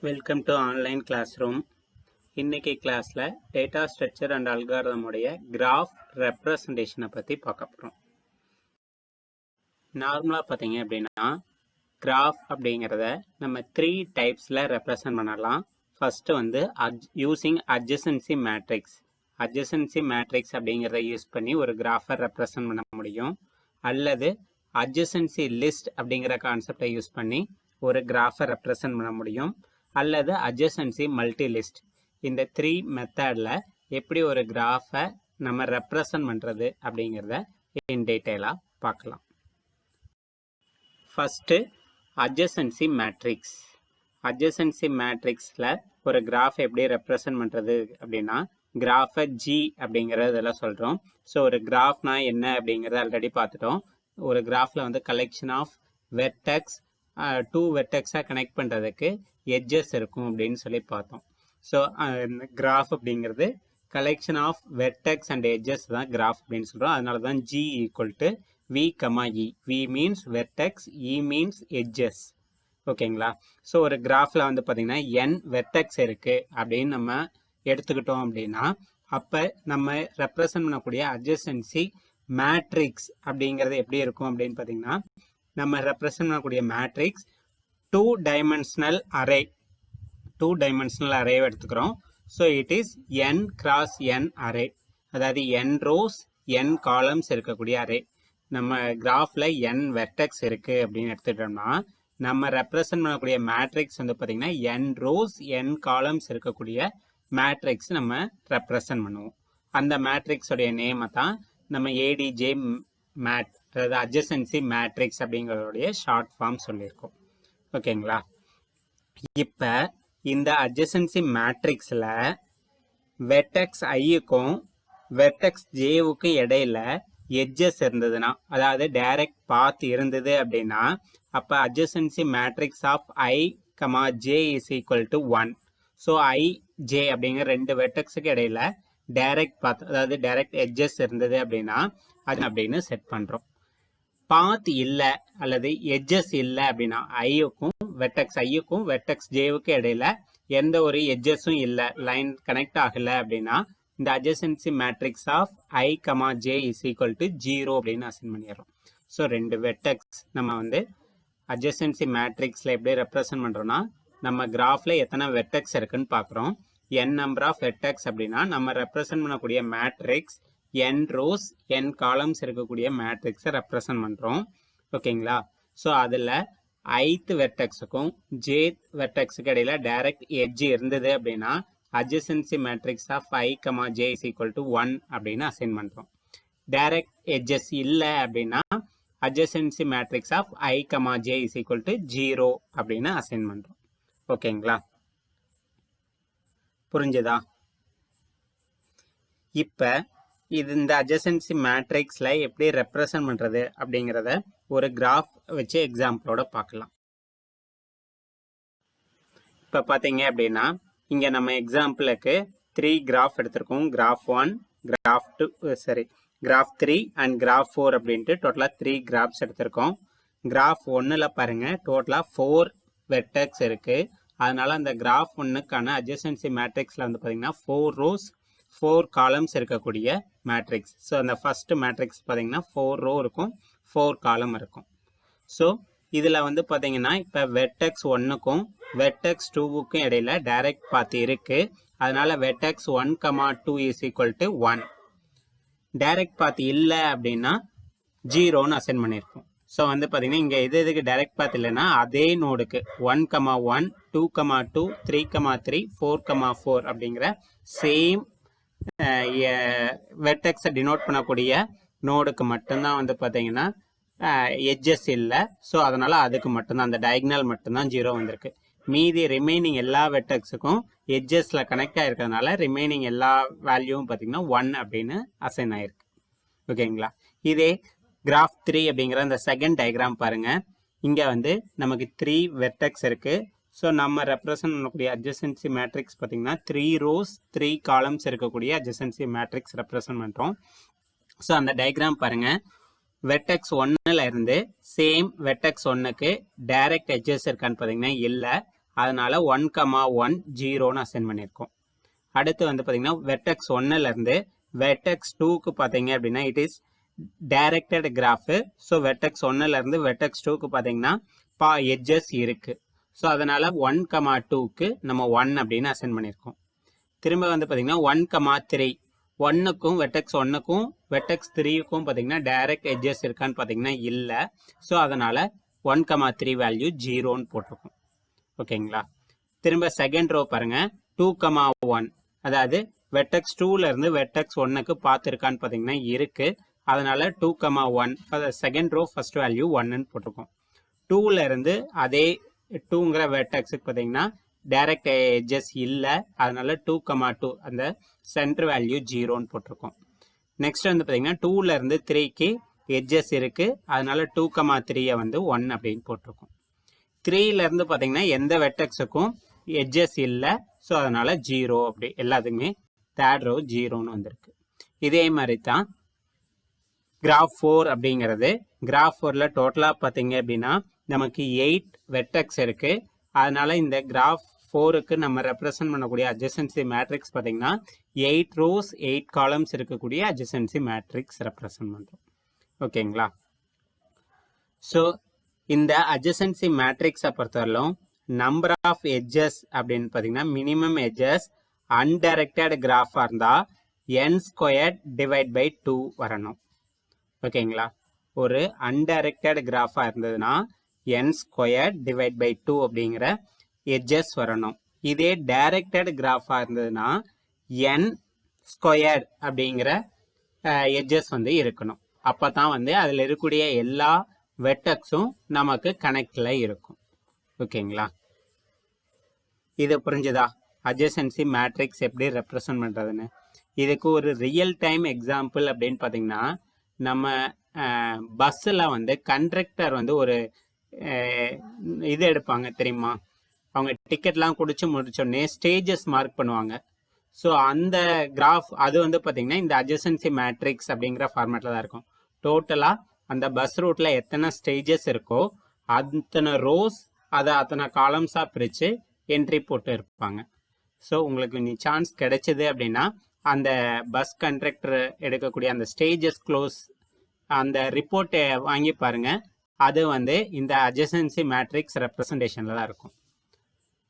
Welcome to online class room. இன்னைக்கு கிளாஸில் data structure and algorithm உடைய கிராஃப் ரெப்ரசன்டேஷனை பற்றி பார்க்க போகிறோம். நார்மலாக பார்த்தீங்க அப்படின்னா கிராஃப் அப்படிங்கிறத நம்ம 3 டைப்ஸில் ரெப்ரசன்ட் பண்ணலாம். ஃபஸ்ட்டு வந்து using adjacency matrix. Adjacency matrix அப்படிங்கிறத யூஸ் பண்ணி ஒரு கிராஃபை ரெப்ரசன்ட் பண்ண முடியும். அல்லது அட்ஜசன்சி லிஸ்ட் அப்படிங்கிற கான்செப்டை யூஸ் பண்ணி ஒரு கிராஃபை ரெப்ரசன்ட் பண்ண முடியும். அல்லது அட்ஜசன்சி மல்டி லிஸ்ட். இந்த 3 மெத்தடில் எப்படி ஒரு கிராஃபை நம்ம ரெப்ரசன்ட் பண்ணுறது அப்படிங்கிறத இன் டீட்டெயிலாக பார்க்கலாம். First adjacency matrix. அட்ஜசன்சி மேட்ரிக்ஸில் ஒரு கிராஃபை எப்படி ரெப்ரசன்ட் பண்ணுறது அப்படின்னா கிராஃபை ஜி அப்படிங்கிறதெல்லாம் சொல்கிறோம். ஸோ ஒரு கிராஃப்னா என்ன அப்படிங்கிறத ஆல்ரெடி பார்த்துட்டோம். ஒரு கிராஃபில் வந்து கலெக்ஷன் ஆஃப் வெர்டெக்ஸ் 2 வெர்டெக்ஸாக கனெக்ட் பண்ணுறதுக்கு எட்ஜஸ் இருக்கும் அப்படின்னு சொல்லி பார்த்தோம். ஸோ கிராஃப் அப்படிங்கிறது collection of vertex and edges தான் கிராஃப் அப்படின்னு சொல்கிறோம். அதனால தான் G equal to V comma E. V means vertex, E means edges. ஓகேங்களா? ஸோ ஒரு கிராஃபில் வந்து பார்த்திங்கன்னா n வெர்டெக்ஸ் இருக்குது அப்படின்னு நம்ம எடுத்துக்கிட்டோம் அப்படின்னா அப்போ நம்ம ரெப்ரசன்ட் பண்ணக்கூடிய அட்ஜசன்சி மேட்ரிக்ஸ் அப்படிங்கிறது எப்படி இருக்கும் அப்படின்னு பார்த்தீங்கன்னா நம்ம ரெப்ரசன்ட் பண்ணக்கூடிய மேட்ரிக்ஸ் 2 டைமென்ஷனல் அரே. 2 டைமென்ஷனல் அரேவை எடுத்துக்கிறோம். So it is n cross n array, அதாவது n ரோஸ் n காலம்ஸ் இருக்கக்கூடிய அரே. நம்ம கிராஃபில் n வெர்டெக்ஸ் இருக்குது அப்படின்னு எடுத்துக்கிட்டோம்னா நம்ம ரெப்ரசன்ட் பண்ணக்கூடிய மேட்ரிக்ஸ் வந்து பார்த்திங்கன்னா n ரோஸ் n காலம்ஸ் இருக்கக்கூடிய மேட்ரிக்ஸ் நம்ம ரெப்ரசன்ட் பண்ணுவோம். அந்த மேட்ரிக்ஸோடைய நேமை தான் நம்ம ஏடிஜே மேட், அதாவது அட்ஜசன்சி மேட்ரிக்ஸ் அப்படிங்கிறதுடைய ஷார்ட் ஃபார்ம் சொல்லியிருக்கோம். ஓகேங்களா? இப்போ இந்த அட்ஜசன்சி மேட்ரிக்ஸில் வெர்டெக்ஸ் ஐக்கும் வெர்டெக்ஸ் ஜேவுக்கும் இடையில எட்ஜஸ் இருந்ததுன்னா, அதாவது டைரக்ட் பாத் இருந்தது அப்படின்னா அப்போ adjacency matrix of I comma J is equal to 1. So I J அப்படிங்கிற 2 வெர்டெக்ஸுக்கு இடையில டைரக்ட் பாத், அதாவது டைரக்ட் எட்ஜஸ் இருந்தது அப்படின்னா அது அப்படின்னு செட் பண்ணுறோம். பாத் இல்லை அல்லது எட்ஜஸ் இல்லை அப்படின்னா ஐக்கும் வெர்டெக்ஸ் ஜேவுக்கு இடையில எந்த ஒரு எட்ஜஸும் இல்லை, லைன் கனெக்ட் ஆகலை அப்படின்னா இந்த adjacency matrix of I comma J is equal to 0 அப்படின்னு அசைன் பண்ணிடுறோம். ஸோ 2 வெர்டெக்ஸ் நம்ம வந்து அட்ஜசன்சி மேட்ரிக்ஸில் எப்படி ரெப்ரசன்ட் பண்ணுறோன்னா நம்ம கிராஃபில் எத்தனை வெர்டெக்ஸ் இருக்குன்னு பார்க்குறோம். n நம்பர் ஆஃப் வெர்டெக்ஸ் அப்படின்னா நம்ம ரெப்ரசன்ட் பண்ணக்கூடிய matrix n rose n columns இருக்கக்கூடிய மேட்ரிக்ஸை ரெப்ரசன்ட் பண்ணுறோம். ஓகேங்களா? ஸோ அதில் ஐத் வெர்டெக்ஸுக்கும் ஜேத் வெர்டெக்ஸுக்கு இடையில டைரக்ட் எட்ஜ் இருந்தது அப்படின்னா adjacency matrix of I comma J is equal to 1 அப்படின்னு அசைன் பண்ணுறோம். டைரக்ட் எட்ஜஸ் இல்லை அப்படின்னா adjacency matrix of I comma J is equal to 0 அப்படின்னு அசைன் பண்ணுறோம். ஓகேங்களா? புரிஞ்சுதா? இப்போ இந்த அட்ஜசன்சி மேட்ரிக்ஸில் எப்படி ரெப்ரசன்ட் பண்ணுறது அப்படிங்கிறத ஒரு கிராஃப் வச்சு எக்ஸாம்பிளோட பார்க்கலாம். இப்போ பார்த்தீங்க அப்படின்னா இங்கே நம்ம எக்ஸாம்பிளுக்கு 3 கிராஃப் எடுத்திருக்கோம். கிராஃப் 1, கிராஃப் 3 அண்ட் கிராஃப் 4 அப்படின்ட்டு டோட்டலாக 3 கிராஃப்ஸ் எடுத்திருக்கோம். கிராஃப் 1ல் பாருங்கள் டோட்டலாக 4 வெர்டெக்ஸ் இருக்குது. அதனால் அந்த கிராஃப் 1க்கான அட்ஜசன்சி மேட்ரிக்ஸில் வந்து பார்த்திங்கன்னா 4 ரோஸ் 4 காலம்ஸ் இருக்கக்கூடிய மேட்ரிக்ஸ். ஸோ அந்த ஃபஸ்ட்டு மேட்ரிக்ஸ் பார்த்திங்கன்னா 4 ரோ இருக்கும், 4 காலம் இருக்கும். ஸோ இதில் வந்து பார்த்திங்கன்னா இப்போ வெர்டெக்ஸ் 1க்கும் வெர்டெக்ஸ் 2க்கும் இடையில டைரக்ட் பாத் இருக்குது. அதனால் vertex 1 comma 2 is equal to 1. Direct path இல்லை அப்படின்னா 0ன்னு அசைன் பண்ணியிருக்கோம். ஸோ வந்து பார்த்திங்கன்னா இங்கே இதுக்கு டைரக்ட் பாத் இல்லைன்னா அதே நோடுக்கு 1 கமா 1, 2 கமா 2, 3 கமா 3, 4 கமா 4 அப்படிங்கிற சேம் வெர்டெக்ஸை டினோட் பண்ணக்கூடிய நோடுக்கு மட்டும்தான் வந்து பார்த்தீங்கன்னா எட்ஜஸ் இல்லை. ஸோ அதனால் அதுக்கு மட்டும்தான் அந்த டயக்னல் மட்டும்தான் 0 வந்திருக்கு. மீதி ரிமைனிங் எல்லா வெர்டெக்ஸுக்கும் எட்ஜஸில் கனெக்ட் ஆகிருக்கிறதுனால ரிமைனிங் எல்லா வேல்யூவும் பார்த்திங்கன்னா 1 அப்படின்னு அசைன் ஆகிருக்கு. ஓகேங்களா? இதே கிராஃப் 3 அப்படிங்கிற அந்த செகண்ட் டயக்ராம் பாருங்கள். இங்கே வந்து நமக்கு 3 வெர்டெக்ஸ் இருக்குது. ஸோ நம்ம ரெப்ரசன்ட் பண்ணக்கூடிய அட்ஜசன்சி மேட்ரிக்ஸ் பார்த்திங்கன்னா 3 ரோஸ் 3 காலம்ஸ் இருக்கக்கூடிய அட்ஜசன்சி மேட்ரிக்ஸ் ரெப்ரசன்ட் பண்ணுறோம். ஸோ அந்த டயக்ராம் பாருங்கள். வெர்டெக்ஸ் 1ல் இருந்து சேம் வெர்டெக்ஸ் 1க்கு டைரக்ட் எட்ஜஸ் இருக்கான்னு பார்த்தீங்கன்னா இல்லை. அதனால் 1,1 ஜீரோன்னு அசைன் பண்ணியிருக்கோம். அடுத்து வந்து பார்த்திங்கன்னா வெர்டெக்ஸ் 1லேருந்து வெர்டெக்ஸ் 2க்கு பார்த்தீங்க அப்படின்னா it is directed graph. So vertex 1லேருந்து வெர்டெக்ஸ் 2க்கு பார்த்தீங்கன்னா எட்ஜஸ் இருக்குது. ஸோ அதனால் 1,2க்கு நம்ம 1 அப்படின்னு அசைன் பண்ணியிருக்கோம். திரும்ப வந்து பார்த்திங்கன்னா 1,3 1க்கும் வெர்டெக்ஸ் 1க்கும் வெர்டெக்ஸ் 3க்கும் பார்த்தீங்கன்னா டைரக்ட் எட்ஜஸ் இருக்கான்னு பார்த்தீங்கன்னா இல்லை. ஸோ அதனால் 1,3 வேல்யூ ஜீரோன்னு போட்டிருக்கோம். ஓகேங்களா. திரும்ப செகண்ட் ரோ பாருங்கள் 2,1 அதாவது வெர்டெக்ஸ் 2லேருந்து வெர்டெக்ஸ் 1க்கு பார்த்துருக்கான்னு பார்த்தீங்கன்னா இருக்குது. அதனால் 2,1 செகண்ட் ரோ ஃபர்ஸ்ட் வேல்யூ 1ன்னு போட்டிருக்கோம். 2லேருந்து அதே 2ங்கிற வெர்டெக்ஸுக்கு பார்த்தீங்கன்னா டைரக்ட் எட்ஜஸ் இல்லை. அதனால் 2,2 அந்த சென்டர் வேல்யூ ஜீரோன்னு போட்டிருக்கோம். நெக்ஸ்ட் வந்து பார்த்தீங்கன்னா 2லேருந்து 3க்கு எட்ஜஸ் இருக்குது. அதனால் 2,3 வந்து 1 அப்படின்னு போட்டிருக்கோம். 3லேருந்து பார்த்தீங்கன்னா எந்த வெர்டெக்ஸுக்கும் எட்ஜஸ் இல்லை. ஸோ அதனால் ஜீரோ அப்படி எல்லாத்துக்குமே தேர்ட் ரோ ஜீரோன்னு வந்திருக்கு. இதே மாதிரி தான் கிராஃப் 4 அப்படிங்கிறது. கிராஃப் 4ல் டோட்டலாக பார்த்தீங்க அப்படின்னா நமக்கு 8 வெர்டெக்ஸ் இருக்குது. அதனால் இந்த கிராஃப் 4க்கு நம்ம ரெப்ரசன்ட் பண்ணக்கூடிய அட்ஜசன்சி மேட்ரிக்ஸ் பார்த்தீங்கன்னா 8 rows 8 columns இருக்கக்கூடிய அட்ஜசன்சி மேட்ரிக்ஸ் ரெப்ரசன்ட் பண்ணுறோம். ஓகேங்களா. ஸோ இந்த அட்ஜசன்சி மேட்ரிக்ஸை பொறுத்தவரையிலும் நம்பர் ஆஃப் எட்ஜஸ் அப்படின்னு பார்த்தீங்கன்னா மினிமம் எட்ஜஸ் அன்டைரக்டட் கிராஃபாக இருந்தால் n² டிவைட் பை 2 வரணும். ஓகேங்களா. ஒரு அன்டைரக்டட் கிராஃபாக இருந்ததுன்னா n² டிவைட் பை 2 அப்படிங்கிற எட்ஜஸ் வரணும். இதே டைரக்டட் கிராஃபாக இருந்ததுன்னா n² அப்படிங்கிற எட்ஜஸ் வந்து இருக்கணும். அப்போ தான் வந்து அதில் இருக்கக்கூடிய எல்லா வெர்டெக்ஸும் நமக்கு கனெக்டில் இருக்கும். ஓகேங்களா. இது புரிஞ்சுதா அட்ஜசன்சி மேட்ரிக்ஸ் எப்படி ரெப்ரசன்ட் பண்ணுறதுன்னு? இதுக்கு ஒரு ரியல் டைம் எக்ஸாம்பிள் அப்படின்னு பார்த்தீங்கன்னா நம்ம பஸ்ஸில் வந்து கண்ட்ரக்டர் வந்து ஒரு இது எடுப்பாங்க தெரியுமா? அவங்க டிக்கெட்லாம் குடிச்சு முடிச்சோடனே ஸ்டேஜஸ் மார்க் பண்ணுவாங்க. ஸோ அந்த கிராஃப் அது வந்து பார்த்திங்கன்னா இந்த அட்ஜசன்சி மேட்ரிக்ஸ் அப்படிங்கிற ஃபார்மேட்டில் தான் இருக்கும். டோட்டலாக அந்த பஸ் ரூட்டில் எத்தனை ஸ்டேஜஸ் இருக்கோ அத்தனை ரோஸ் அதை அத்தனை காலம்ஸாக பிரித்து என்ட்ரி போட்டு இருப்பாங்க. ஸோ உங்களுக்கு நீ சான்ஸ் கிடைச்சிது அப்படின்னா அந்த பஸ் கண்ட்ரக்டர் எடுக்கக்கூடிய அந்த ஸ்டேஜஸ் க்ளோஸ் அந்த ரிப்போர்ட்டை வாங்கி பாருங்கள். அது வந்து இந்த அட்ஜசன்சி மேட்ரிக்ஸ் ரெப்ரசன்டேஷனில் தான் இருக்கும்.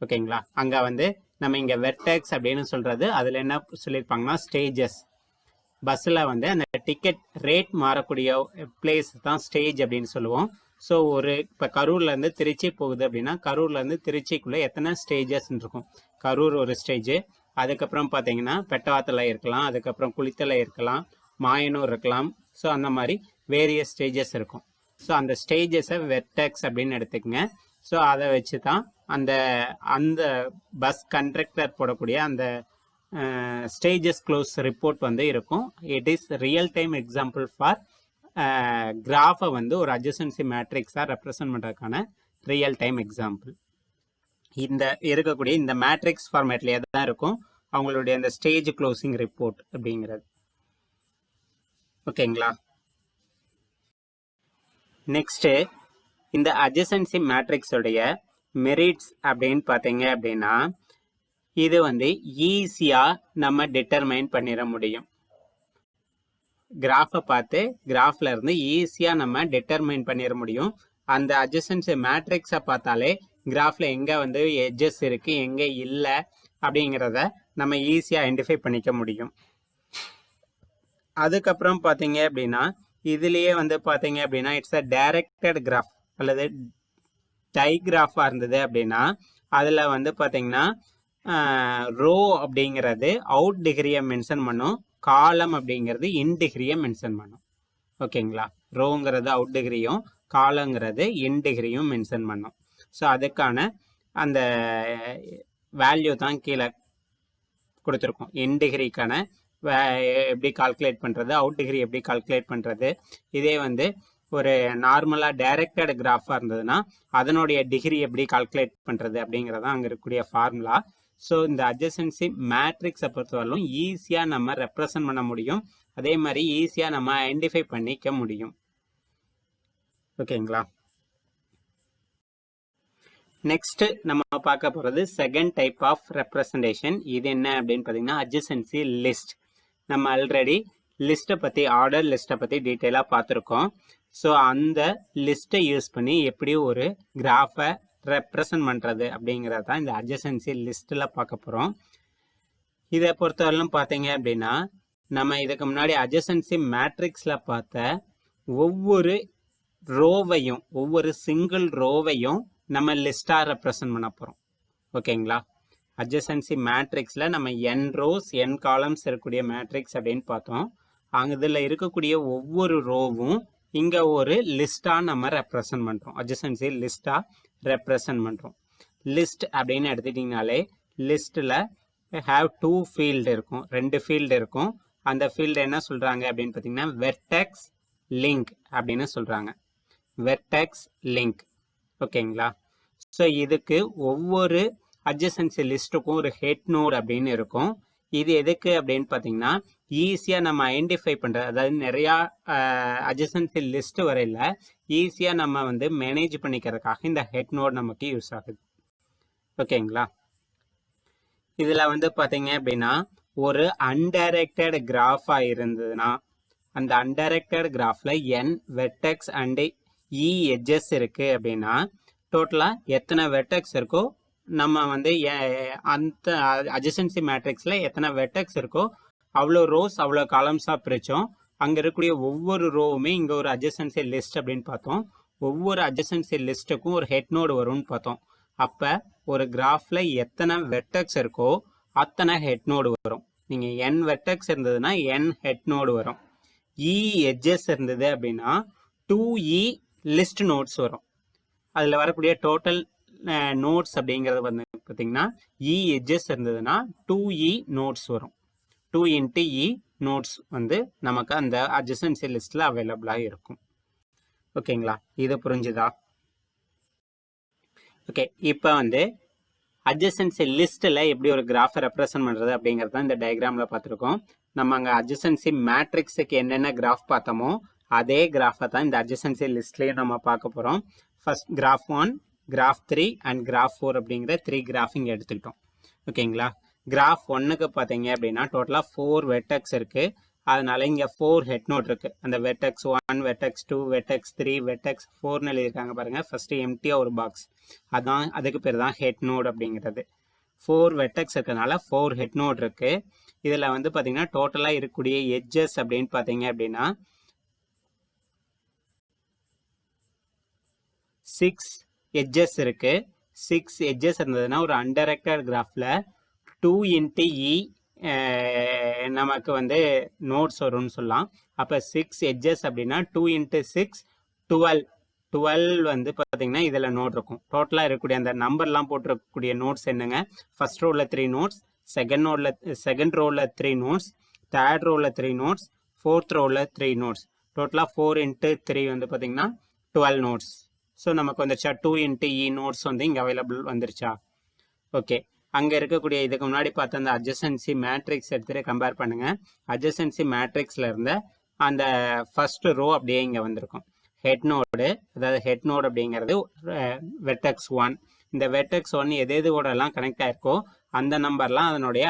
ஓகேங்களா. அங்கே வந்து நம்ம இங்கே வெர்டெக்ஸ் அப்படின்னு சொல்கிறது அதில் என்ன சொல்லியிருப்பாங்கன்னா ஸ்டேஜஸ். பஸ்ஸில் வந்து அந்த டிக்கெட் ரேட் மாறக்கூடிய பிளேஸ் தான் ஸ்டேஜ் அப்படின்னு சொல்லுவோம். ஸோ ஒரு இப்போ கரூர்லேருந்து திருச்சி போகுது அப்படின்னா கரூர்லேருந்து திருச்சிக்குள்ளே எத்தனை ஸ்டேஜஸ் இருக்கும்? கரூர் ஒரு ஸ்டேஜு, அதுக்கப்புறம் பார்த்தீங்கன்னா பெட்டவாத்தில் இருக்கலாம், அதுக்கப்புறம் குளித்தலை இருக்கலாம், மாயனூர் இருக்கலாம். ஸோ அந்த மாதிரி வேரியஸ் ஸ்டேஜஸ் இருக்கும். ஸோ அந்த ஸ்டேஜஸை வெர்டெக்ஸ் அப்படின்னு எடுத்துக்கங்க. ஸோ அதை வச்சு தான் அந்த அந்த பஸ் கண்ட்ரக்டர் போடக்கூடிய அந்த ஸ்டேஜஸ் க்ளோஸ் ரிப்போர்ட் வந்து இருக்கும். It is real time example for கிராஃபை வந்து ஒரு அட்ஜசன்சி மேட்ரிக்ஸாக ரெப்ரசன்ட் பண்ணுறதுக்கான ரியல் டைம் எக்ஸாம்பிள். இந்த இருக்கக்கூடிய இந்த மேட்ரிக்ஸ் ஃபார்மேட்லேயே தான் இருக்கும் அவங்களுடைய அந்த ஸ்டேஜ் க்ளோசிங் ரிப்போர்ட் அப்படிங்கிறது. ஓகேங்களா. நெக்ஸ்ட்டு இந்த அட்ஜசன்சி மேட்ரிக்ஸோடைய மெரிட்ஸ் அப்படின்னு பார்த்தீங்க அப்படின்னா இது வந்து ஈஸியாக நம்ம டிட்டர்மைன் பண்ணிட முடியும். கிராஃபை பார்த்து கிராஃபில் இருந்து ஈஸியாக நம்ம டிட்டர்மைன் பண்ணிட முடியும். அந்த அட்ஜசன்சி மேட்ரிக்ஸை பார்த்தாலே கிராஃபில் எங்கே வந்து எட்ஜஸ் இருக்குது எங்கே இல்லை அப்படிங்கிறத நம்ம ஈஸியாக ஐடென்டிஃபை பண்ணிக்க முடியும். அதுக்கப்புறம் பார்த்தீங்க அப்படின்னா இதுலேயே வந்து பார்த்தீங்க அப்படின்னா இட்ஸ் அ டைரக்டட் கிராஃப் அல்லது டைகிராஃபாக இருந்தது அப்படின்னா அதில் வந்து பார்த்தீங்கன்னா ரோ அப்படிங்கிறது அவுட் டிகிரியை மென்ஷன் பண்ணும், காலம் அப்படிங்கிறது இன் டிகிரியை மென்ஷன் பண்ணும். ஓகேங்களா. ரோங்கிறது அவுட் டிகிரியும் காலங்கிறது இன் டிகிரியும் மென்ஷன் பண்ணும். ஸோ அதுக்கான அந்த வேல்யூ தான் கீழே கொடுத்துருக்கோம். இன் டிகிரிக்கான எப்படி கால்குலேட் பண்ணுறது, அவுட் டிகிரி எப்படி கால்குலேட் பண்ணுறது. இதே வந்து ஒரு நார்மலாக டைரக்டட் கிராஃபாக இருந்ததுன்னா அதனுடைய டிகிரி எப்படி கால்குலேட் பண்ணுறது அப்படிங்கிறதான் அங்கே இருக்கக்கூடிய ஃபார்முலா. ஸோ இந்த அட்ஜசன்சி மேட்ரிக்ஸை பொறுத்தவரையிலும் ஈஸியாக நம்ம ரெப்ரசன்ட் பண்ண முடியும், அதே மாதிரி ஈஸியாக நம்ம ஐடென்டிஃபை பண்ணிக்க முடியும். ஓகேங்களா. நெக்ஸ்ட் நம்ம பார்க்க போகிறது செகண்ட் டைப் ஆஃப் ரெப்ரசன்டேஷன். இது என்ன அப்படின்னு பார்த்தீங்கன்னா அட்ஜசன்சி லிஸ்ட். நம்ம ஆல்ரெடி லிஸ்ட்டை பற்றி ஆர்டர் லிஸ்ட்டை பற்றி டீட்டெயிலாக பார்த்துருக்கோம். ஸோ அந்த லிஸ்ட்டை யூஸ் பண்ணி எப்படி ஒரு கிராஃபை ரெப்ரசன்ட் பண்ணுறது அப்படிங்கிறது தான் இந்த அட்ஜசன்சி லிஸ்ட்டில் பார்க்க போகிறோம். இதை பொறுத்தவரையிலும் பார்த்தீங்க அப்படின்னா நம்ம இதுக்கு முன்னாடி அட்ஜசன்சி மேட்ரிக்ஸில் பார்த்த ஒவ்வொரு ரோவையும் ஒவ்வொரு சிங்கிள் ரோவையும் நம்ம லிஸ்ட்டாக ரெப்ரசன்ட் பண்ண போகிறோம். ஓகேங்களா? அட்ஜசன்சி மேட்ரிக்ஸில் நம்ம n ரோஸ் n காலம்ஸ் இருக்கக்கூடிய மேட்ரிக்ஸ் அப்படின்னு பார்த்தோம். அங்கே இதில் இருக்கக்கூடிய ஒவ்வொரு ரோவும் இங்கே ஒரு லிஸ்ட்டாக நம்ம ரெப்ரசன்ட் பண்ணுறோம். அட்ஜசன்சி லிஸ்ட்டாக ரெப்ரசன்ட் பண்ணுறோம். லிஸ்ட் அப்படின்னு எடுத்துட்டிங்கனாலே லிஸ்ட்டில் ஹேவ் 2 ஃபீல்டு இருக்கும், 2 ஃபீல்டு இருக்கும். அந்த ஃபீல்டு என்ன சொல்கிறாங்க அப்படின்னு பார்த்தீங்கன்னா வெர்டெக்ஸ் லிங்க் அப்படின்னு சொல்கிறாங்க. Vertex link. ஓகேங்களா? ஸோ இதுக்கு ஒவ்வொரு அட்ஜசன்சி லிஸ்ட்டுக்கும் ஒரு ஹெட் நோட் அப்படின்னு இருக்கும். இது எதுக்கு அப்படின்னு பார்த்தீங்கன்னா ஈஸியாக நம்ம ஐடென்டிஃபை பண்ணுறது, அதாவது நிறையா அட்ஜசன்சி லிஸ்ட்டு வரையில் ஈஸியாக நம்ம வந்து மேனேஜ் பண்ணிக்கிறதுக்காக இந்த ஹெட் நோட் நமக்கு யூஸ் ஆகுது. ஓகேங்களா? இதில் வந்து பார்த்தீங்க அப்படின்னா ஒரு அன்டைரக்டட் கிராஃபாக இருந்ததுன்னா அந்த அன்டைரக்டட் கிராஃபில் n vertex and e edges இருக்குது அப்படின்னா டோட்டலாக எத்தனை வெர்டெக்ஸ் இருக்கோ நம்ம வந்து அந்த அட்ஜசன்சி மேட்ரிக்ஸில் எத்தனை வெர்டெக்ஸ் இருக்கோ அவ்வளோ ரோஸ் அவ்வளோ காலம்ஸாக பிரித்தோம். அங்கே இருக்கக்கூடிய ஒவ்வொரு ரோவுமே இங்கே ஒரு அட்ஜசன்சி லிஸ்ட் அப்படின்னு பார்த்தோம். ஒவ்வொரு அட்ஜசன்சி லிஸ்ட்டுக்கும் ஒரு ஹெட் நோடு வரும்னு பார்த்தோம். அப்போ ஒரு கிராஃபில் எத்தனை வெர்டெக்ஸ் இருக்கோ அத்தனை ஹெட் நோடு வரும். நீங்கள் n வெர்டெக்ஸ் இருந்ததுன்னா n ஹெட் நோடு வரும். e எட்ஜஸ் இருந்தது அப்படின்னா 2e லிஸ்ட் நோட்ஸ் வரும். அதில் வரக்கூடிய டோட்டல் நோட்ஸ் அப்படிங்கிறது வந்து பார்த்தீங்கன்னா e எட்ஜஸ் இருந்ததுன்னா 2e நோட்ஸ் வரும். 2 into e நோட்ஸ் வந்து நமக்கு அந்த அட்ஜசன்சி லிஸ்ட்டில் அவைலபிளாக இருக்கும். ஓகேங்களா? இது புரிஞ்சுதா? ஓகே, இப்போ வந்து அட்ஜசன்சி லிஸ்ட்டில் எப்படி ஒரு கிராஃபை ரெப்ரசன்ட் பண்ணுறது அப்படிங்கிறது தான் இந்த டயக்ராமில் பார்த்துருக்கோம். நம்ம அங்கே அட்ஜசன்சி மேட்ரிக்ஸுக்கு என்னென்ன கிராஃப் பார்த்தோமோ அதே கிராஃபை தான் இந்த அட்ஜசன்சி லிஸ்ட்லேயும் நம்ம பார்க்க போகிறோம். First graph 1, graph 3 and graph 4 அப்படிங்கிற 3 கிராஃப் இங்கே எடுத்துக்கிட்டோம். ஓகேங்களா? கிராஃப் 1க்கு பார்த்தீங்க அப்படின்னா டோட்டலாக 4 வெர்டெக்ஸ் இருக்குது. அதனால இங்கே 4 ஹெட் நோட் இருக்குது. அந்த வெர்டெக்ஸ் 1, வெர்டெக்ஸ் 2, வெர்டெக்ஸ் 3, வெர்டெக்ஸ் 4ன்னு எழுதியிருக்காங்க பாருங்கள். ஃபஸ்ட்டு எம்டியாக ஒரு பாக்ஸ், அதான் அதுக்கு பேர் தான் ஹெட் நோட் அப்படிங்கிறது. 4 வெர்டெக்ஸ் இருக்கிறதுனால 4 ஹெட் நோட் இருக்குது. இதில் வந்து பார்த்தீங்கன்னா டோட்டலாக இருக்கக்கூடிய எட்ஜஸ் அப்படின்னு பார்த்தீங்க அப்படின்னா 6 எட்ஜஸ் இருக்குது. 6 எட்ஜஸ் இருந்ததுன்னா ஒரு அன்டைரக்டட் கிராஃபில் 2 into e நமக்கு வந்து நோட்ஸ் வரும்னு சொல்லலாம். அப்போ 6 எட்ஜஸ் அப்படின்னா 2 into 6 12 வந்து பார்த்தீங்கன்னா இதில் நோட் இருக்கும். டோட்டலாக இருக்கக்கூடிய அந்த நம்பர்லாம் போட்டிருக்கக்கூடிய நோட்ஸ் என்னங்க? ஃபர்ஸ்ட் ரோவில் 3 நோட்ஸ், செகண்ட் ரோவில் 3 நோட்ஸ், தேர்ட் ரோவில் 3 நோட்ஸ், ஃபோர்த் ரோவில் 3 நோட்ஸ். டோட்டலாக 4 into 3 வந்து பார்த்தீங்கன்னா 12 நோட்ஸ். ஸோ நமக்கு வந்துருச்சா? 2 into e நோட்ஸ் வந்து இங்கே அவைலபிள் வந்துருச்சா? ஓகே, அங்கே இருக்கக்கூடிய இதுக்கு முன்னாடி பார்த்த அந்த அட்ஜசன்சி மேட்ரிக்ஸ் எடுத்துகிட்டு கம்பேர் பண்ணுங்கள். அட்ஜசன்சி மேட்ரிக்ஸில் இருந்த அந்த ஃபர்ஸ்ட் ரோ அப்படியே இங்கே வந்திருக்கும். ஹெட் நோடு, அதாவது ஹெட் நோடு அப்படிங்கிறது வெர்டெக்ஸ் 1. இந்த வெர்டெக்ஸ் 1 எது கூடலாம் கனெக்ட் ஆகிருக்கோ அந்த நம்பர்லாம் அதனுடைய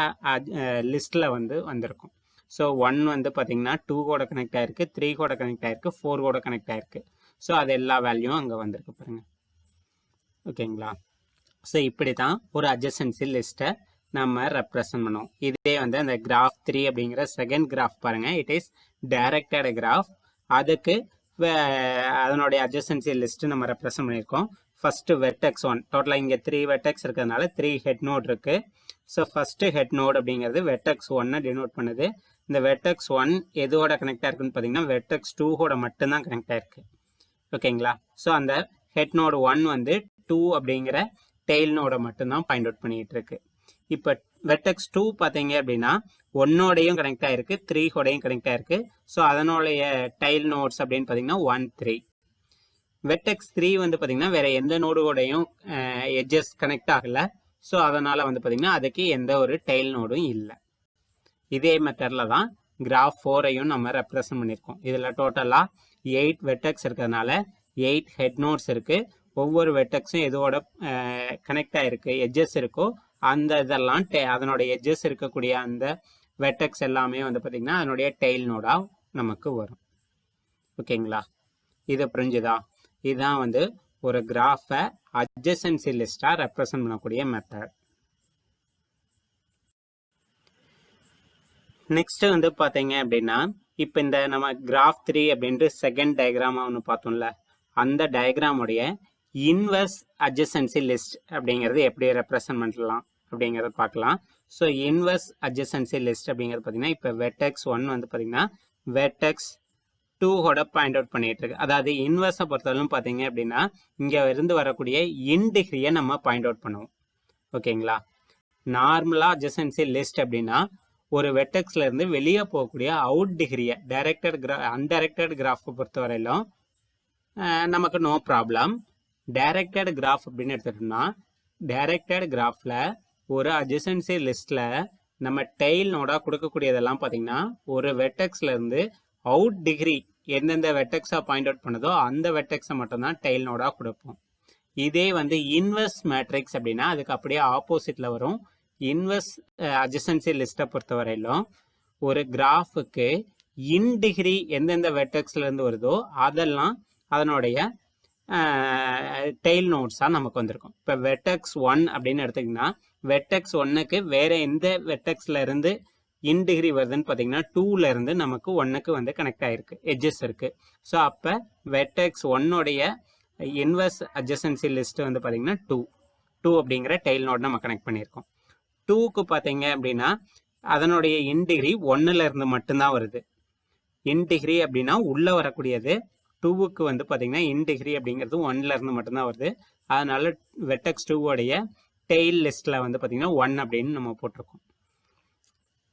லிஸ்ட்டில் வந்து வந்திருக்கும். ஸோ 1 வந்து பார்த்தீங்கன்னா 2 கூட கனெக்ட் ஆகிருக்கு, 3 கூட கனெக்ட் ஆகிருக்கு, 4 கூட கனெக்ட் ஆகிருக்கு. ஸோ அது எல்லா வேல்யூவும் அங்கே வந்திருக்கு பாருங்கள். ஓகேங்களா? ஸோ இப்படி தான் ஒரு அட்ஜசன்சி லிஸ்ட்டை நம்ம ரெப்ரசன்ட் பண்ணுவோம். இதே வந்து அந்த கிராஃப் 3 அப்படிங்கிற செகண்ட் கிராஃப் பாருங்கள். It is directed graph. அதுக்கு அதனுடைய அட்ஜசன்சி லிஸ்ட்டு நம்ம ரெப்ரசன்ட் பண்ணியிருக்கோம். ஃபஸ்ட்டு வெர்டெக்ஸ் 1, டோட்டலாக இங்கே 3 வெர்டெக்ஸ் இருக்கிறதுனால 3 ஹெட் நோட் இருக்குது. ஸோ ஃபஸ்ட்டு ஹெட் நோட் அப்படிங்கிறது வெர்டெக்ஸ் 1 டினோட் பண்ணுது. இந்த வெர்டெக்ஸ் 1 எதோட கனெக்ட் ஆயிருக்குன்னு பார்த்தீங்கன்னா வெர்டெக்ஸ் 2 மட்டும்தான் கனெக்ட் ஆயிருக்கு. ஓகேங்களா? ஸோ அந்த ஹெட் நோடு 1 வந்து 2 அப்படிங்கிற டெய்ல் நோடை மட்டும்தான் பாயிண்ட் அவுட் பண்ணிகிட்டு இருக்கு. இப்போ வெர்டெக்ஸ் 2 பார்த்தீங்க அப்படின்னா 1ஓடையும் கனெக்ட் ஆகிருக்கு, 3 கூடையும் கனெக்ட் ஆகிருக்கு. ஸோ அதனுடைய டைல் நோட்ஸ் அப்படின்னு பார்த்தீங்கன்னா 1, 3. வெர்டெக்ஸ் 3 வந்து பார்த்தீங்கன்னா வேறு எந்த நோடு கூடையும் எட்ஜஸ் கனெக்ட் ஆகலை. ஸோ அதனால் வந்து பார்த்தீங்கன்னா அதுக்கு எந்த ஒரு டைல் நோடும் இல்லை. இதே மெத்தடில் தான் கிராஃப் 4ஐயும் நம்ம ரெப்ரசன்ட் பண்ணியிருக்கோம். இதில் டோட்டலாக 8 வெர்டெக்ஸ் இருக்கிறதுனால 8 ஹெட் நோட்ஸ் இருக்குது. ஒவ்வொரு வெர்டெக்ஸும் எதோட கனெக்ட் ஆகிருக்கு எட்ஜஸ் இருக்கோ அந்த இதெல்லாம் அதனுடைய எட்ஜஸ் இருக்கக்கூடிய அந்த வெர்டெக்ஸ் எல்லாமே வந்து பார்த்திங்கன்னா அதனுடைய டெய்ல் நோடாக நமக்கு வரும். ஓகேங்களா, இது புரிஞ்சுதா? இதுதான் வந்து ஒரு கிராஃபை அட்ஜசன்சி லிஸ்டாக ரெப்ரசன்ட் பண்ணக்கூடிய மெத்தட். நெக்ஸ்ட் வந்து பார்த்தீங்க அப்படின்னா இப்போ இந்த நம்ம கிராஃப் 3 அப்படின்ட்டு செகண்ட் டயக்ராமாக ஒன்று பார்த்தோம்ல, அந்த டயக்ராமுடைய இன்வெர்ஸ் அட்ஜசன்சி லிஸ்ட் அப்படிங்கிறது எப்படி ரெப்ரசன்ட் பண்ணலாம் அப்படிங்கிறத பார்க்கலாம். ஸோ இன்வெர்ஸ் அட்ஜசன்சி லிஸ்ட் அப்படிங்கிறது பார்த்தீங்கன்னா இப்போ வெர்டெக்ஸ் 1 வந்து பார்த்தீங்கன்னா வெர்டெக்ஸ் 2 பாயிண்ட் அவுட் பண்ணிட்டு இருக்கு. அதாவது இன்வெர்ஸை பொறுத்தவரைக்கும் பார்த்தீங்க அப்படின்னா இங்கே இருந்து வரக்கூடிய இன்டிகிரியை நம்ம பாயிண்ட் அவுட் பண்ணுவோம். ஓகேங்களா, நார்மலாக அட்ஜசன்சி லிஸ்ட் அப்படின்னா ஒரு வெர்டெக்ஸ்ல இருந்து வெளியே போகக்கூடிய அவுட் டிகிரியை அன்டைரக்டட் கிராஃபை பொறுத்தவரையிலும் நமக்கு நோ ப்ராப்ளம். டைரக்டட் கிராஃப் அப்படின்னு எடுத்துட்டோம்னா டைரக்டட் கிராஃபில் ஒரு அட்ஜசன்சி லிஸ்ட்டில் நம்ம டெய்ல் நோடாக கொடுக்கக்கூடியதெல்லாம் பார்த்தீங்கன்னா ஒரு வெர்டெக்ஸ்ல இருந்து அவுட் டிகிரி எந்தெந்த வெர்டெக்ஸாக பாயிண்ட் அவுட் பண்ணதோ அந்த வெர்டெக்ஸை மட்டும்தான் டெய்ல் நோடாக கொடுப்போம். இதே வந்து இன்வெர்ஸ் மேட்ரிக்ஸ் அப்படின்னா அதுக்கு அப்படியே ஆப்போசிட்டில் வரும். இன்வெர்ஸ் அட்ஜசன்சி லிஸ்ட்டை பொறுத்தவரையிலும் ஒரு கிராஃபுக்கு இன்டிகிரி எந்தெந்த வெர்டெக்ஸ்லேருந்து வருதோ அதெல்லாம் அதனுடைய டெய்ல் நோட்ஸாக நமக்கு வந்திருக்கும். இப்போ வெர்டெக்ஸ் 1 அப்படின்னு எடுத்திங்கன்னா வெர்டெக்ஸ் 1க்கு வேறு எந்த வெர்டெக்ஸில் இருந்து இன்டிகிரி வருதுன்னு பார்த்தீங்கன்னா 2லேருந்து நமக்கு 1க்கு வந்து கனெக்ட் ஆகிருக்கு, எட்ஜஸ் இருக்குது. ஸோ அப்போ வெர்டெக்ஸ் 1உடைய இன்வெர்ஸ் அட்ஜசன்சி லிஸ்ட்டு வந்து பார்த்தீங்கன்னா 2 அப்படிங்கிற டெய்ல் நோட் நம்ம கனெக்ட் பண்ணியிருக்கோம். 2க்கு பார்த்தீங்க அப்படின்னா அதனுடைய இன்டிகிரி 1லேருந்து மட்டும்தான் வருது. இன்டிகிரி அப்படின்னா உள்ளே வரக்கூடியது. 2க்கு வந்து பார்த்தீங்கன்னா இன்டிகிரி அப்படிங்கிறது 1லேருந்து மட்டும்தான் வருது. அதனால வெர்டெக்ஸ் 2உடைய டெய்ல் லிஸ்ட்டில் வந்து பார்த்தீங்கன்னா 1 அப்படின்னு நம்ம போட்டிருக்கோம்.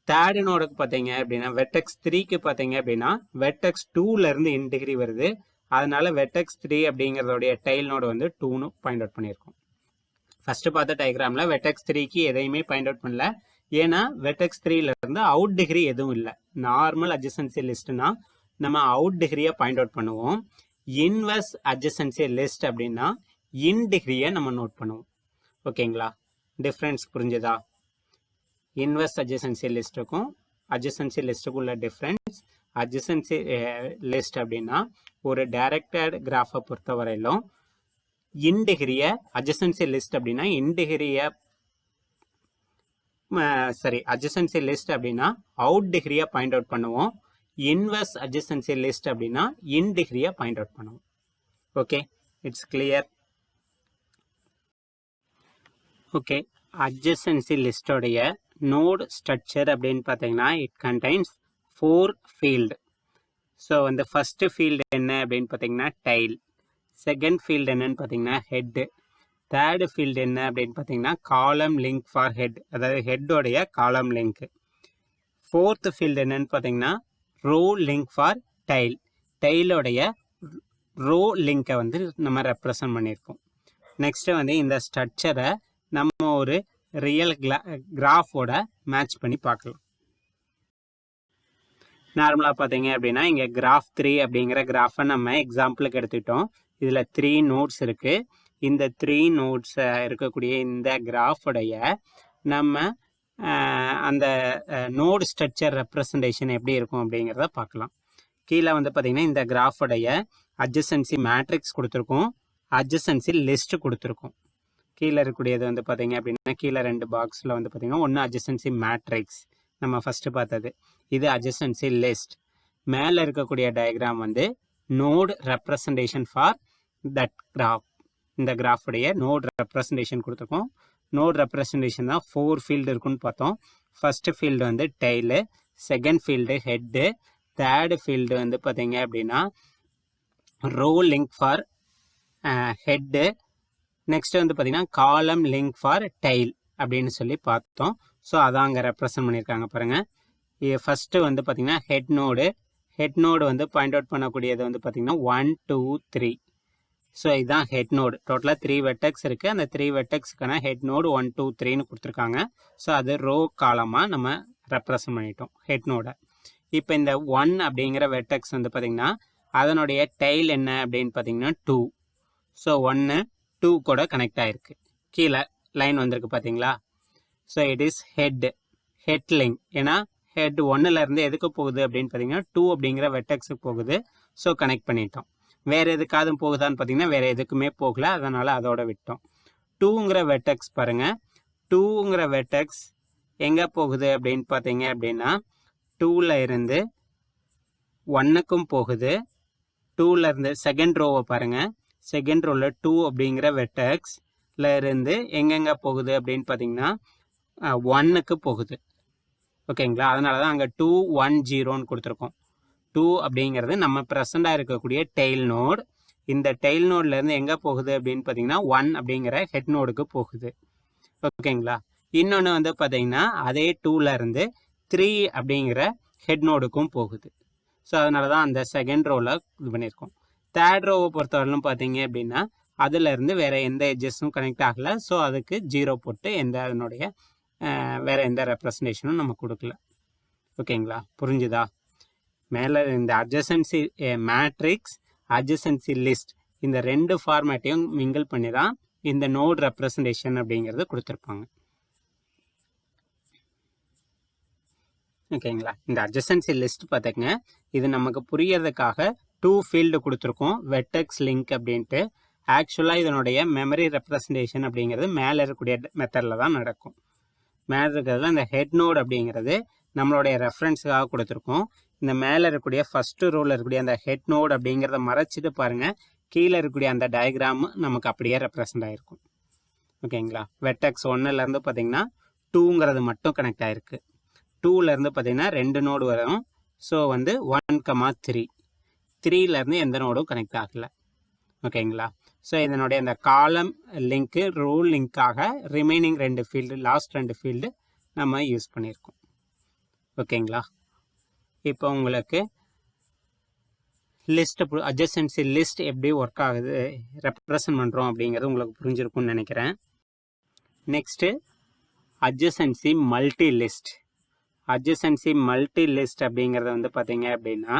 தேர்டு நோடுக்கு பார்த்தீங்க அப்படின்னா வெர்டெக்ஸ் 3க்கு பார்த்தீங்க அப்படின்னா வெர்டெக்ஸ் 2லேருந்து இன்டிகிரி வருது. அதனால வெர்டெக்ஸ் 3 அப்படிங்கிறதோடைய டெய்ல் நோடு வந்து 2ன்னு பாயிண்ட் அவுட் பண்ணியிருக்கோம். ஃபர்ஸ்ட் பார்த்த டயக்ராமில் வெர்டெக்ஸ் 3க்கு எதையுமே பாயிண்ட் அவுட் பண்ணல, ஏன்னா வெர்டெக்ஸ் 3லேருந்து அவுட் டிகிரி எதுவும் இல்லை. நார்மல் அட்ஜசன்சி லிஸ்ட்னா நம்ம அவுட் டிகிரியை பாயிண்ட் அவுட் பண்ணுவோம். இன்வெர்ஸ் அட்ஜசன்சி லிஸ்ட் அப்படின்னா இன் டிகிரியை நம்ம நோட் பண்ணுவோம். ஓகேங்களா, டிஃப்ரென்ஸ் புரிஞ்சுதா? இன்வெர்ஸ் அட்ஜசன்சி லிஸ்ட்டுக்கும் அட்ஜசன்சி லிஸ்ட்டுக்கும் உள்ள டிஃப்ரென்ஸ். அட்ஜசன்சி லிஸ்ட் அப்படின்னா ஒரு டைரக்டட் கிராஃபை பொறுத்தவரையிலும் இன்டிகிரியை அட்ஜசன்சி லிஸ்ட் அப்படின்னா இன்டிகிரியை அட்ஜசன்சி லிஸ்ட் அப்படின்னா அவுட் டிகிரியை பாயிண்ட் அவுட் பண்ணுவோம். இன்வெர்ஸ் அட்ஜசன்சி லிஸ்ட் அப்படின்னா இன் டிகிரியை பாயிண்ட் அவுட் பண்ணுவோம். Okay, it's clear. Okay, adjacency லிஸ்டோடைய நோட் ஸ்ட்ரக்சர் அப்படின்னு பார்த்தீங்கன்னா இட் கண்டைன்ஸ் 4 ஃபீல்டு. ஸோ வந்து ஃபஸ்ட்டு ஃபீல்டு என்ன அப்படின்னு பார்த்தீங்கன்னா டைல். செகண்ட் ஃபீல்டு என்னன்னு பார்த்தீங்கன்னா ஹெட்டு. தேர்டு ஃபீல்டு என்ன அப்படின்னு பார்த்தீங்கன்னா காலம் லிங்க் ஃபார் ஹெட், அதாவது ஹெட்டோடைய காலம் லிங்க். ஃபோர்த்து ஃபீல்டு என்னன்னு பார்த்தீங்கன்னா ரோ லிங்க் ஃபார் டைல், டைலோடைய ரோ லிங்கை வந்து நம்ம ரெப்ரசன்ட் பண்ணியிருக்கோம். நெக்ஸ்ட்டு வந்து இந்த ஸ்ட்ரக்சரை நம்ம ஒரு ரியல் கிராஃபோட மேட்ச் பண்ணி பார்க்கலாம். நார்மலாக பார்த்தீங்க அப்படின்னா இங்கே கிராஃப் 3 அப்படிங்கிற கிராஃபை நம்ம எக்ஸாம்பிளுக்கு எடுத்துக்கிட்டோம். இதில் 3 நோட்ஸ் இருக்குது. இந்த 3 நோட்ஸை இருக்கக்கூடிய இந்த கிராஃபுடைய நம்ம அந்த நோடு ஸ்ட்ரக்சர் ரெப்ரசன்டேஷன் எப்படி இருக்கும் அப்படிங்கிறத பார்க்கலாம். கீழே வந்து பார்த்திங்கன்னா இந்த கிராஃபுடைய அட்ஜசன்சி மேட்ரிக்ஸ் கொடுத்துருக்கோம், அட்ஜசன்சி லிஸ்ட் கொடுத்துருக்கோம். கீழே இருக்கக்கூடியது வந்து பார்த்திங்க அப்படின்னா கீழே 2 பாக்ஸில் வந்து பார்த்திங்கன்னா ஒன்று அட்ஜசன்சி மேட்ரிக்ஸ் நம்ம ஃபஸ்ட்டு பார்த்தது, இது அட்ஜசன்சி லிஸ்ட். மேலே இருக்கக்கூடிய டயக்ராம் வந்து node representation for that graph. இந்த கிராஃபுடைய நோடு ரெப்ரசன்டேஷன் கொடுத்துருக்கோம். நோடு ரெப்ரசன்டேஷன் தான் 4 ஃபீல்டு இருக்குன்னு பார்த்தோம். ஃபஸ்ட்டு ஃபீல்டு வந்து tail, second field head, third field வந்து பார்த்தீங்க அப்படின்னா row link for head, next வந்து பார்த்தீங்கன்னா காலம் லிங்க் ஃபார் டெய்ல் அப்படின்னு சொல்லி பார்த்தோம். ஸோ அதான் அங்கே ரெப்ரசன்ட் பண்ணியிருக்காங்க பாருங்கள். ஃபஸ்ட்டு வந்து பார்த்தீங்கன்னா ஹெட் நோடு வந்து பாயிண்ட் அவுட் பண்ணக்கூடியது வந்து பார்த்தீங்கன்னா 1 2 3. ஸோ இதுதான் ஹெட் நோடு. டோட்டலாக 3 வெர்டெக்ஸ் இருக்குது. அந்த 3 வெர்டெக்ஸுக்கான ஹெட் நோடு 1 2 3ன்னு கொடுத்துருக்காங்க. ஸோ அது ரோ காலமாக நம்ம ரெப்ரசன்ட் பண்ணிட்டோம் ஹெட் நோடை. இப்போ இந்த 1 அப்படிங்கிற வெர்டெக்ஸ் வந்து பார்த்திங்கன்னா அதனுடைய டெய்ல் என்ன அப்படின்னு பார்த்தீங்கன்னா 2. ஸோ 1 2 கூட கனெக்ட் ஆகிருக்கு. கீழே லைன் வந்திருக்கு பார்த்தீங்களா? So it is head link. ஏன்னா ஹெட் 1லேருந்து எதுக்கு போகுது அப்படின்னு பார்த்தீங்கன்னா 2 அப்படிங்கிற வெட்டெக்ஸுக்கு போகுது. ஸோ கனெக்ட் பண்ணிட்டோம். வேறு எதுக்காவது போகுதான்னு பார்த்தீங்கன்னா வேறு எதுக்குமே போகல, அதனால் அதோட விட்டோம். 2ங்கிற வெட்டெக்ஸ் பாருங்கள். 2ங்கிற வெட்டெக்ஸ் எங்கே போகுது அப்படின்னு பார்த்தீங்க அப்படின்னா 2ல் இருந்து 1க்கும் போகுது. 2ல் இருந்து செகண்ட் ரோவை பாருங்கள். செகண்ட் ரோவில் 2 அப்படிங்கிற வெட்டெக்ஸில் இருந்து எங்கெங்கே போகுது அப்படின்னு பார்த்தீங்கன்னா 1க்கு போகுது. ஓகேங்களா? அதனால தான் அங்கே 2 1 0ன்னு கொடுத்துருக்கோம். 2 அப்படிங்கிறது நம்ம ப்ரெசண்டாக இருக்கக்கூடிய டெய்ல் நோடு. இந்த டெய்ல் நோட்லேருந்து எங்கே போகுது அப்படின்னு பார்த்தீங்கன்னா 1 அப்படிங்கிற ஹெட் நோடுக்கு போகுது. ஓகேங்களா? இன்னொன்று வந்து பார்த்தீங்கன்னா அதே 2லேருந்து 3 அப்படிங்கிற ஹெட் நோடுக்கும் போகுது. ஸோ அதனால தான் அந்த செகண்ட் ரோவில் இது பண்ணியிருக்கோம். தேர்ட் ரோவை பொறுத்தவரையிலும் பார்த்தீங்க அப்படின்னா அதிலேருந்து வேறு எந்த எட்ஜஸும் கனெக்ட் ஆகலை. ஸோ அதுக்கு 0 போட்டு அதனுடைய வேறு எந்த ரெப்ரசன்டேஷனும் நம்ம கொடுக்கல. ஓகேங்களா? புரிஞ்சுதா? மேலே இந்த அட்ஜசன்சி மேட்ரிக்ஸ், அட்ஜசன்சி லிஸ்ட் இந்த 2 ஃபார்மேட்டையும் மிங்கிள் பண்ணி தான் இந்த நோட் ரெப்ரசன்டேஷன் அப்படிங்கிறது கொடுத்துருப்பாங்க. ஓகேங்களா? இந்த அட்ஜசன்சி லிஸ்ட் பார்த்துக்கங்க. இது நமக்கு புரியறதுக்காக 2 ஃபீல்டு கொடுத்துருக்கோம், வெட்டெக்ஸ் லிங்க் அப்படின்ட்டு. ஆக்சுவலாக இதனுடைய மெமரி ரெப்ரசன்டேஷன் அப்படிங்கிறது மேலே இருக்கக்கூடிய மெத்தடில் தான் நடக்கும். மேலே இருக்கிறதுல இந்த ஹெட் நோட் அப்படிங்கிறது நம்மளுடைய ரெஃபரன்ஸுக்காக கொடுத்துருக்கோம். இந்த மேலே இருக்கக்கூடிய ஃபஸ்ட்டு ரோவில் இருக்கக்கூடிய அந்த ஹெட் நோட் அப்படிங்கிறத மறைச்சிட்டு பாருங்கள், கீழே இருக்கக்கூடிய அந்த டயக்ராம் நமக்கு அப்படியே ரெப்ரசன்ட் ஆகிருக்கும். ஓகேங்களா? வெட்டெக்ஸ் 1லேருந்து பார்த்தீங்கன்னா 2ங்கிறது மட்டும் கனெக்ட் ஆகிருக்கு. 2லேருந்து பார்த்தீங்கன்னா 2 நோடு வரும். ஸோ வந்து 1, 3லேருந்து எந்த நோடும் கனெக்ட் ஆகலை. ஓகேங்களா? ஸோ இதனுடைய இந்த காலம் link, rule லிங்க்காக remaining 2 field, last 2 field நம்ம யூஸ் பண்ணியிருக்கோம். ஓகேங்களா? இப்போ உங்களுக்கு லிஸ்ட், அட்ஜசன்சி லிஸ்ட் எப்படி ஒர்க் ஆகுது, ரெப்ரசன்ட் பண்ணுறோம் அப்படிங்கிறது உங்களுக்கு புரிஞ்சிருக்கும்னு நினைக்கிறேன். Next adjacency multi list. Adjacency multi list அப்படிங்கிறது வந்து பார்த்தீங்க அப்படின்னா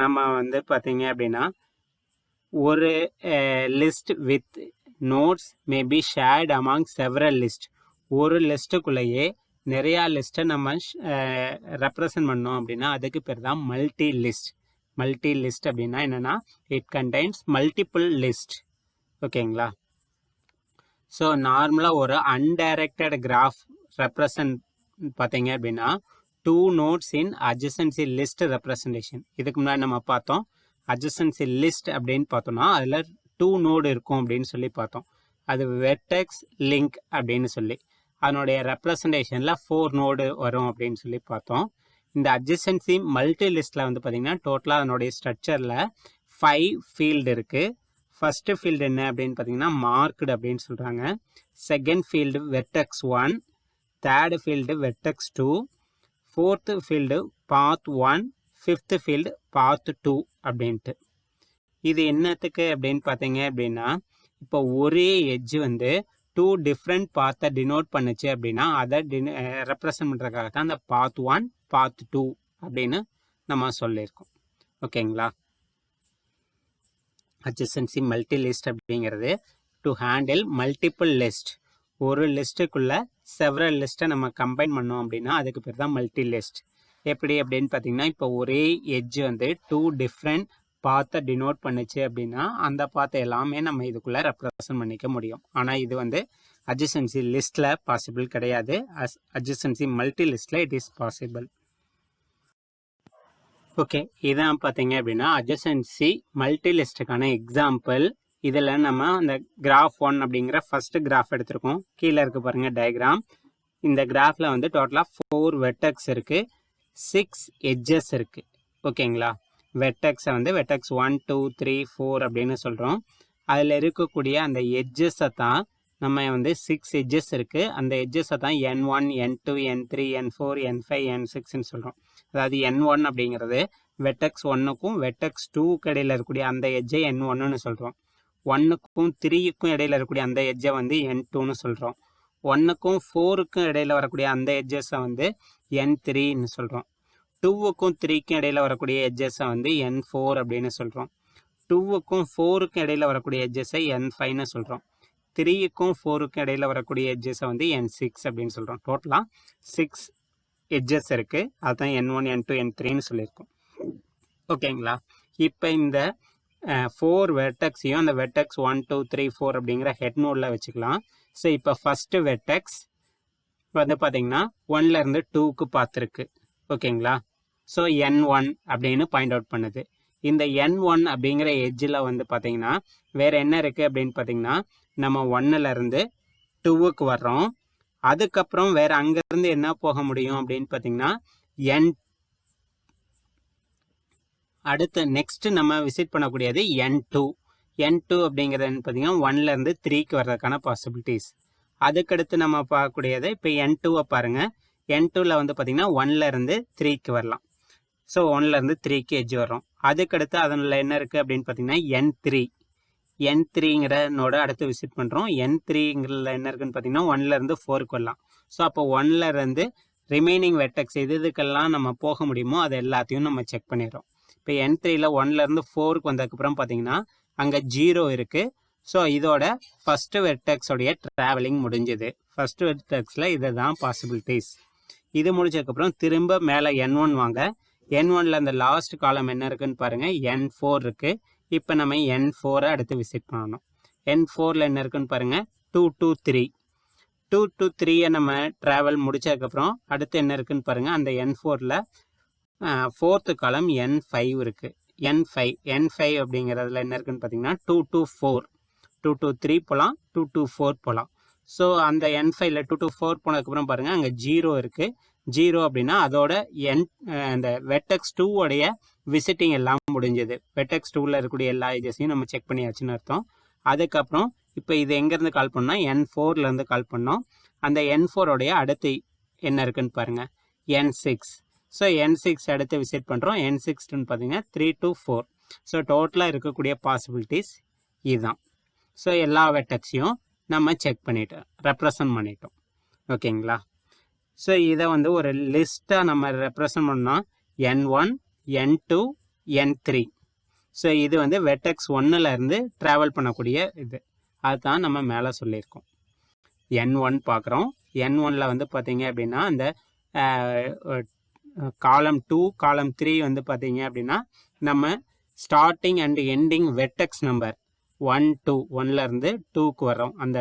நம்ம வந்து பார்த்தீங்க அப்படின்னா ஒரு list with notes may be shared among several list. ஒரு லிஸ்ட்டுக்குள்ளேயே நிறையா லிஸ்ட்டை நம்ம ரெப்ரசன்ட் பண்ணோம் அப்படின்னா அதுக்கு பேர் தான் மல்டி லிஸ்ட். மல்டி லிஸ்ட் அப்படின்னா என்னென்னா இட் கண்டெய்ன்ஸ் மல்டிபிள் லிஸ்ட். ஓகேங்களா? ஸோ நார்மலாக ஒரு அன்டைரக்டட் கிராஃப் ரெப்ரசன்ட் பார்த்தீங்க அப்படின்னா 2 நோட்ஸ் இன் அட்ஜசன்சி லிஸ்ட் ரெப்ரசன்டேஷன். இதுக்கு முன்னாடி நம்ம பார்த்தோம் அட்ஜசன்சி லிஸ்ட் அப்படின்னு பார்த்தோம்னா அதில் 2 நோடு இருக்கும் அப்படின்னு சொல்லி பார்த்தோம். அது வெர்டெக்ஸ் லிங்க் அப்படின்னு சொல்லி அதனுடைய ரெப்ரசன்டேஷனில் 4 நோடு வரும் அப்படின்னு சொல்லி பார்த்தோம். இந்த அட்ஜசன்சி மல்டி லிஸ்ட்டில் வந்து பார்த்திங்கன்னா டோட்டலாக அதனுடைய ஸ்ட்ரக்சரில் 5 ஃபீல்டு இருக்குது. ஃபஸ்ட்டு ஃபீல்டு என்ன அப்படின்னு பார்த்தீங்கன்னா மார்க்டு அப்படின்னு சொல்கிறாங்க. Second field vertex 1, third field vertex 2, fourth field path 1, fifth field path 2 அப்படின்ட்டு. இது என்னத்துக்கு அப்படின்னு பார்த்தீங்க அப்படின்னா இப்போ ஒரே எட்ஜ் வந்து 2 டிஃப்ரெண்ட் பாத்தை டினோட் பண்ணுச்சு அப்படின்னா அதை ரெப்ரசன்ட் பண்ணுறதுக்காக தான் அந்த பாத் 1 பாத் 2 அப்படின்னு நம்ம சொல்லியிருக்கோம். ஓகேங்களா? அட்ஜசன்சி மல்டி லிஸ்ட் அப்படிங்கிறது டு ஹேண்டில் மல்டிபிள் லிஸ்ட். ஒரு லிஸ்ட்டுக்குள்ளே செவரல் லிஸ்ட்டை நம்ம கம்பைன் பண்ணோம் அப்படின்னா அதுக்கு பேர் தான் மல்டி லிஸ்ட். எப்படி அப்படின்னு பார்த்தீங்கன்னா இப்போ ஒரே எட்ஜ் வந்து 2 டிஃப்ரெண்ட் பாத்தை டினோட் பண்ணுச்சு அப்படின்னா அந்த பாத்தை எல்லாமே நம்ம இதுக்குள்ளே ரெப்ரசன்ட் பண்ணிக்க முடியும். ஆனால் இது வந்து அட்ஜசன்சி லிஸ்ட்டில் பாசிபிள் கிடையாது. அட்ஜசன்சி மல்டி லிஸ்ட்டில் இட் இஸ் பாசிபிள். ஓகே, இதான் பார்த்தீங்க அப்படின்னா அட்ஜசன்சி மல்டி லிஸ்ட்டுக்கான எக்ஸாம்பிள். இதில் நம்ம அந்த கிராஃப் 1 அப்படிங்கிற ஃபஸ்ட்டு கிராஃப் எடுத்திருக்கோம். கீழே இருக்குது பாருங்கள் டயக்ராம். இந்த கிராஃபில் வந்து டோட்டலாக 4 வெர்டெக்ஸ் இருக்குது, 6 எட்ஜஸ் இருக்குது. ஓகேங்களா? வெர்டெக்ஸை வந்து வெர்டெக்ஸ் 1 2 3 4 அப்படின்னு சொல்கிறோம். அதில் இருக்கக்கூடிய அந்த எட்ஜஸை தான் நம்ம வந்து 6 எட்ஜஸ் இருக்குது. அந்த எட்ஜஸை தான் N1 N2 N3 N4 N5 N6ன்னு சொல்கிறோம். அதாவது N1 அப்படிங்கிறது வெர்டெக்ஸ் 1க்கும் வெர்டெக்ஸ் 2க்கு இடையில் இருக்கக்கூடிய அந்த எட்ஜை N1ன்னு சொல்கிறோம். 1க்கும் 3க்கும் இடையில் இருக்கக்கூடிய அந்த எட்ஜை வந்து N2ன்னு சொல்கிறோம். 1க்கும் 4க்கும் இடையில் வரக்கூடிய அந்த எட்ஜஸை வந்து N3ன்னு சொல்கிறோம். 2க்கும் 3க்கும் இடையில் வரக்கூடிய எட்ஜஸை வந்து N4 அப்படின்னு சொல்கிறோம். 2க்கும் 4க்கும் இடையில வரக்கூடிய எட்ஜஸை n5ன்னு சொல்கிறோம். 3க்கும் 4க்கும் இடையில வரக்கூடிய எட்ஜஸை வந்து n6 அப்படின்னு சொல்கிறோம். டோட்டலாக 6 எட்ஜஸ் இருக்குது. அதுதான் n1, n2, n3ன்னு சொல்லியிருக்கோம். ஓகேங்களா? இப்போ இந்த 4 வெர்டெக்ஸையும் அந்த வெர்டெக்ஸ் 1, 2, 3, 4 அப்படிங்கிற ஹெட் நோடில் வச்சுக்கலாம். ஸோ இப்போ ஃபஸ்ட்டு வெர்டெக்ஸ் வந்து பார்த்தீங்கன்னா 1லேருந்து 2க்கு பார்த்துருக்கு. ஓகேங்களா? ஸோ n1 அப்படின்னு பாயிண்ட் அவுட் பண்ணுது. இந்த n1 அப்படிங்கிற எட்ஜில் வந்து பார்த்தீங்கன்னா வேறு என்ன இருக்குது அப்படின்னு பார்த்தீங்கன்னா நம்ம 1லேருந்து 2க்கு வர்றோம். அதுக்கப்புறம் வேறு அங்கேருந்து என்ன போக முடியும் அப்படின்னு பார்த்தீங்கன்னா அடுத்து நெக்ஸ்ட்டு நம்ம விசிட் பண்ணக்கூடியது n2. n2 அப்படிங்கிறது பார்த்தீங்கன்னா 1லேருந்து 3க்கு வர்றதுக்கான பாசிபிலிட்டிஸ். அதுக்கடுத்து நம்ம பார்க்கக்கூடியது இப்போ n2வை பாருங்கள். n2வில் வந்து பார்த்தீங்கன்னா 1லேருந்து 3க்கு வரலாம். ஸோ 1லேருந்து 3க்கு எட்ஜ் வரும். அதுக்கடுத்து அதில் என்ன இருக்குது அப்படின்னு பார்த்தீங்கன்னா n3ங்கிற நோட அடுத்து விசிட் பண்ணுறோம். n3ங்கிறதுல என்ன இருக்குன்னு பார்த்தீங்கன்னா 1லேருந்து 4க்கு வரலாம். ஸோ அப்போ 1லேருந்து ரிமைனிங் வெர்டெக்ஸ் இதுக்கெல்லாம் நம்ம போக முடியுமோ அது எல்லாத்தையும் நம்ம செக் பண்ணிடுறோம். இப்போ n3ல் 1லேருந்து 4க்கு வந்ததுக்கப்புறம் பார்த்தீங்கன்னா அங்கே 0 இருக்குது. ஸோ இதோட ஃபஸ்ட்டு வெர்டெக்ஸோடைய ட்ராவலிங் முடிஞ்சுது. ஃபஸ்ட்டு வெர்டெக்ஸில் இதை தான் பாசிபிலிட்டிஸ். இது முடிச்சதுக்கப்புறம் திரும்ப மேலே n1 வாங்க. n1ல் அந்த லாஸ்ட் காலம் என்ன இருக்குன்னு பாருங்கள், n4 இருக்குது. இப்போ நம்ம n4 அடுத்து விசிட் பண்ணணும். n4ல் என்ன இருக்குன்னு பாருங்கள், 2 to 3. 2 to 3யை நம்ம ட்ராவல் முடிச்சதுக்கப்புறம் அடுத்து என்ன இருக்குன்னு பாருங்கள், அந்த n4ல் 4th காலம் n5 இருக்குது. n5 அப்படிங்கிறதுல என்ன இருக்குன்னு பார்த்தீங்கன்னா 2 to 4. 2 to 3 போகலாம், 2 to 4 போகலாம். ஸோ அந்த n5ல் 2 to 4 போனதுக்கப்புறம் பாருங்கள் அங்கே 0 இருக்குது. 0 அப்படின்னா அதோட அந்த வெர்டெக்ஸ் 2உடைய விசிட்டிங் எல்லாம் முடிஞ்சது. வெர்டெக்ஸ் 2வில் இருக்கக்கூடிய எல்லா ஏஜஸையும் நம்ம செக் பண்ணியாச்சுன்னு அர்த்தம். அதுக்கப்புறம் இப்போ இது எங்கேருந்து கால் பண்ணோம், n4லேருந்து கால் பண்ணோம். அந்த n4உடைய அடுத்து என்ன இருக்குன்னு பாருங்கள், n6. ஸோ n6 அடுத்து விசிட் பண்ணுறோம். n6ன்னு பார்த்தீங்கன்னா 3 to 4. ஸோ டோட்டலாக இருக்கக்கூடிய பாசிபிலிட்டிஸ் இதுதான். ஸோ எல்லா வெர்டெக்ஸையும் நம்ம செக் பண்ணிட்டோம், ரெப்ரசன்ட் பண்ணிட்டோம். ஓகேங்களா? ஸோ இதை வந்து ஒரு லிஸ்ட்டாக நம்ம ரெப்ரசன்ட் பண்ணோம். n1, n2, n3. ஸோ இது வந்து வெர்டெக்ஸ் 1லேருந்து ட்ராவல் பண்ணக்கூடிய இது. அதுதான் நம்ம மேலே சொல்லியிருக்கோம். n1 பார்க்குறோம். n1ல் வந்து பார்த்தீங்க அப்படின்னா அந்த காலம் 2, காலம் 3 வந்து பார்த்தீங்க அப்படின்னா நம்ம starting and ending vertex number 1, 2, 1லேருந்து 2க்கு வரோம். அந்த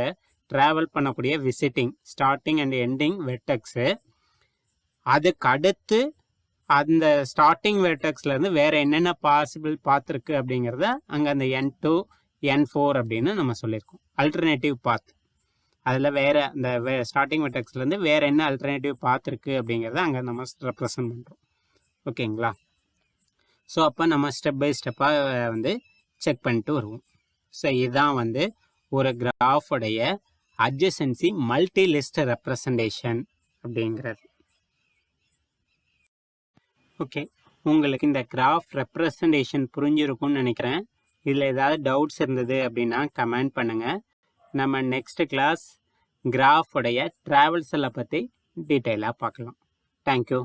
ட்ராவல் பண்ணக்கூடிய visiting starting and ending vertex. அதுக்கு அடுத்து அந்த ஸ்டார்டிங் வெர்டெக்ஸ்லேருந்து வேறு என்னென்ன பாசிபிள் பார்த்துருக்கு அப்படிங்கிறத அங்கே அந்த n2, n4 அப்படின்னு நம்ம சொல்லியிருக்கோம். அல்டர்னேட்டிவ் பாத் அதில் வேறு அந்த ஸ்டார்டிங் வெர்டெக்ஸ்லேருந்து வேறு என்ன அல்டர்னேட்டிவ் பார்த்துருக்கு அப்படிங்கிறத அங்கே நம்ம ரெப்ரசன்ட் பண்ணுறோம். ஓகேங்களா? ஸோ அப்போ நம்ம ஸ்டெப் பை ஸ்டெப்பாக வந்து செக் பண்ணிட்டு வருவோம். ஸோ இதுதான் வந்து ஒரு கிராஃபுடைய அட்ஜசன்சி மல்டி லிஸ்ட் ரெப்ரசன்டேஷன் அப்படிங்கிறது. ஓகே, உங்களுக்கு இந்த கிராஃப் ரெப்ரசன்டேஷன் புரிஞ்சிருக்கும்னு நினைக்கிறேன். இதில் ஏதாவது டவுட்ஸ் இருந்தது அப்படின்னா கமெண்ட் பண்ணுங்கள். நம்ம நெக்ஸ்ட் கிளாஸ் கிராஃபுடைய ட்ராவல்ஸில் பற்றி டீட்டெயிலாக பார்க்கலாம். தேங்க்யூ.